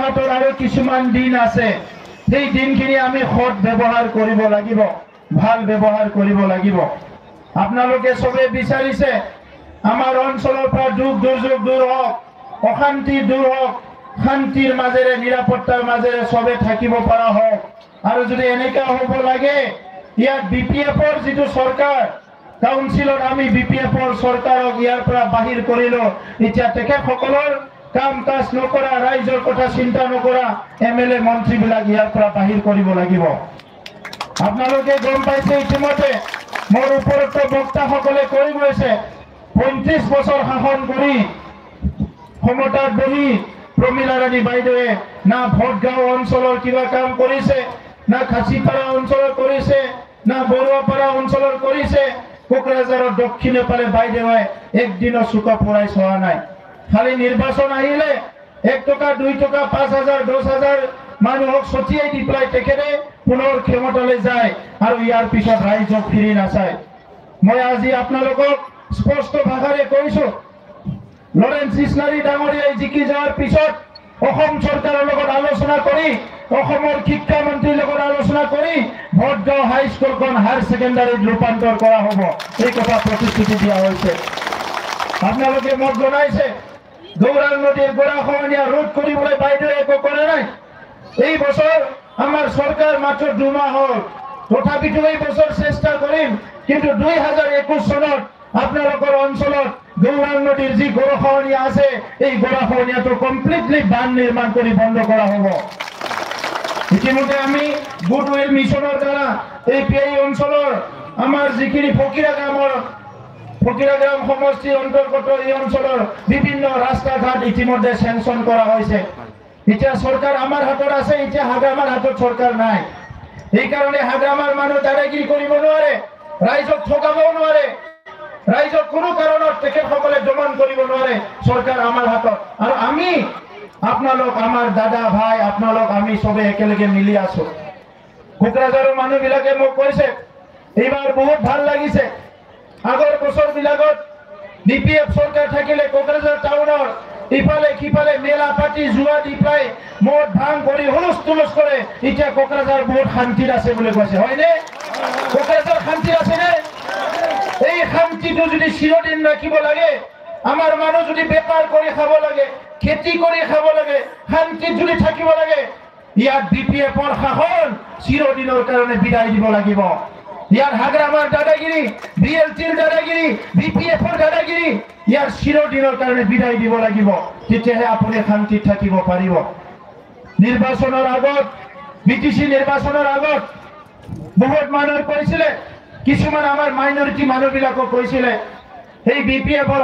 হাতত আৰু কিছুমান দিন আছে সেই দিনখিনি আমি সৎ ব্যৱহাৰ কৰিব লাগিব ভাল ব্যৱহাৰ কৰিব লাগিব আপোনালোকে সবে বিচাৰিছে আমাৰ অঞ্চলৰ পৰা দুখ দুৰ্যোগ দূৰ হওক অশান্তি দূৰ হওক শান্তিৰ মাজেৰে নিৰাপত্তাৰ মাজেৰে সবে থাকিব পৰা হওক আৰু যদি এনেকা হ'ব লাগে ইয়াত বিপিএফৰ যিটো চৰকাৰ কাউন্সিলত আমি বিপিএফৰ চৰকাৰক ইয়াৰ পৰা বাহিৰ কৰিলো এতিয়া তেখেতসকলৰ কাম কাজ নকৰা ৰাইজৰ কথা চিন্তা নকৰা এমএলএ মন্ত্ৰীবিলাক ইয়াৰ পৰা বাহিৰ কৰিব লাগিব আপোনালোকে গম পাইছে ইতিমধ্যে মোৰ ওপৰত বক্তাসকলে কৈ গৈছে 35 বছৰ শাসন কৰি ক্ষমতাত বহি প্ৰমীলা ৰাণী বাইদেৱে না ভোটগাঁও অঞ্চলৰ কিবা কাম কৰিছে না খাচীপাৰা অঞ্চলৰ কৰিছে না বৰুৱাপাৰা অঞ্চলৰ কৰিছে কোকৰাঝাৰৰ দক্ষিণে পালে বাইদেৱে একদিনৰ চুকা পৰাই চোৱা নাই খালি নিৰ্বাচন আহিলে 1 টকা 2 টকা 5,000 10,000 মানুহক ছটিয়াই দি পেলাই তেখেতে পুনৰ ক্ষমতালৈ যায় আৰু ইয়াৰ পিছত ৰাইজক ফিৰি নাচায় মই আজি আপোনালোকক স্পষ্ট ভাষাৰে কৈছো লৰেন্স ইছলাৰী ডাঙৰীয়াই জিকি যোৱাৰ পিছত অসম চৰকাৰৰ লগত আলোচনা কৰি অসমৰ শিক্ষা মন্ত্ৰীৰ লগত আলোচনা কৰি ভোটগাঁও হাইস্কুলখন হায়াৰ ছেকেণ্ডাৰীত ৰূপান্তৰ কৰা হ'ব এই কথা প্ৰতিশ্ৰুতি দিয়া হৈছে আপোনালোকে মোক জনাইছে গৌৰাং নদীৰ গৰাখহনীয়া ৰোধ কৰিবলৈ বাইদেৱে একো কৰা নাই এই বছৰ আমাৰ চৰকাৰ মাত্ৰ 2 মাহ হ'ল তথাপিতো এই বছৰ চেষ্টা কৰিম কিন্তু 2021 চনত আপোনালোকৰ অঞ্চলত গৌৰাং নদীৰ যি গৰাখহনীয়া আছে এই গৰাখহনীয়াটো কমপ্লিটলি বান্ধ নিৰ্মাণ কৰি বন্ধ কৰা হ'ব ইতিমধ্যে আমি গুডউইল মিছনৰ দ্বাৰা এই অঞ্চলৰ আমাৰ যিখিনি ফকিৰাগ্ৰাম সমষ্টিৰ অন্তৰ্গত এই অঞ্চলৰ বিভিন্ন ৰাস্তা ঘাট ইতিমধ্যে চেংচন কৰা হৈছে এতিয়া চৰকাৰ আমাৰ হাতত আছে এতিয়া হাগ্ৰামাৰ হাতত চৰকাৰ নাই এই কাৰণে হাগ্ৰামাৰ মানুহ দাদাগিৰি কৰিব নোৱাৰে ৰাইজক ঠগাবও নোৱাৰে ৰাইজক কোনো কাৰণত তেখেতসকলে দমন কৰিব নোৱাৰে চৰকাৰ আমাৰ হাতত আৰু আমি আপোনালোক আমাৰ দাদা ভাই আপোনালোক আমি সবে একেলগে মিলি আছো কোকৰাঝাৰৰ মানুহবিলাকে মোক কৈছে এইবাৰ বহুত ভাল লাগিছে আগৰ বছৰবিলাকত বিপিএফ চৰকাৰ থাকিলে কোকৰাঝাৰ টাউনৰ ইফালে সিফালে মেলা পাতি জুৱা দি পাই মদ ভাং কৰি হুলস্থুলস্থ কৰে এতিয়া কোকৰাঝাৰ বহুত শান্তিত আছে বুলি কৈছে হয়নে কোকৰাঝাৰ শান্তিত আছে নে এই শান্তিটো যদি চিৰদিন ৰাখিব লাগে আমাৰ মানুহ যদি বেপাৰ কৰি খাব লাগে খেতি কৰি খাব লাগে শান্তিত যদি থাকিব লাগে ইয়াত বিপিএফৰ শাসন চিৰদিনৰ কাৰণে বিদায় দিব লাগিব ইয়াৰ হাগ্ৰামাৰ দাদাগিৰি বিএলটিৰ দাদাগিৰি বিপিএফৰ দাদাগিৰি ইয়াৰ চিৰদিনৰ কাৰণে বিদায় দিব লাগিব তেতিয়াহে আপুনি শান্তিত থাকিব পাৰিব নিৰ্বাচনৰ আগত বিটিসি নিৰ্বাচনৰ আগত বহুত মানুহ কৈছিলে কিছুমান আমাৰ মাইনৰিটি মানুহবিলাকক কৈছিলে এই বিপিএফৰ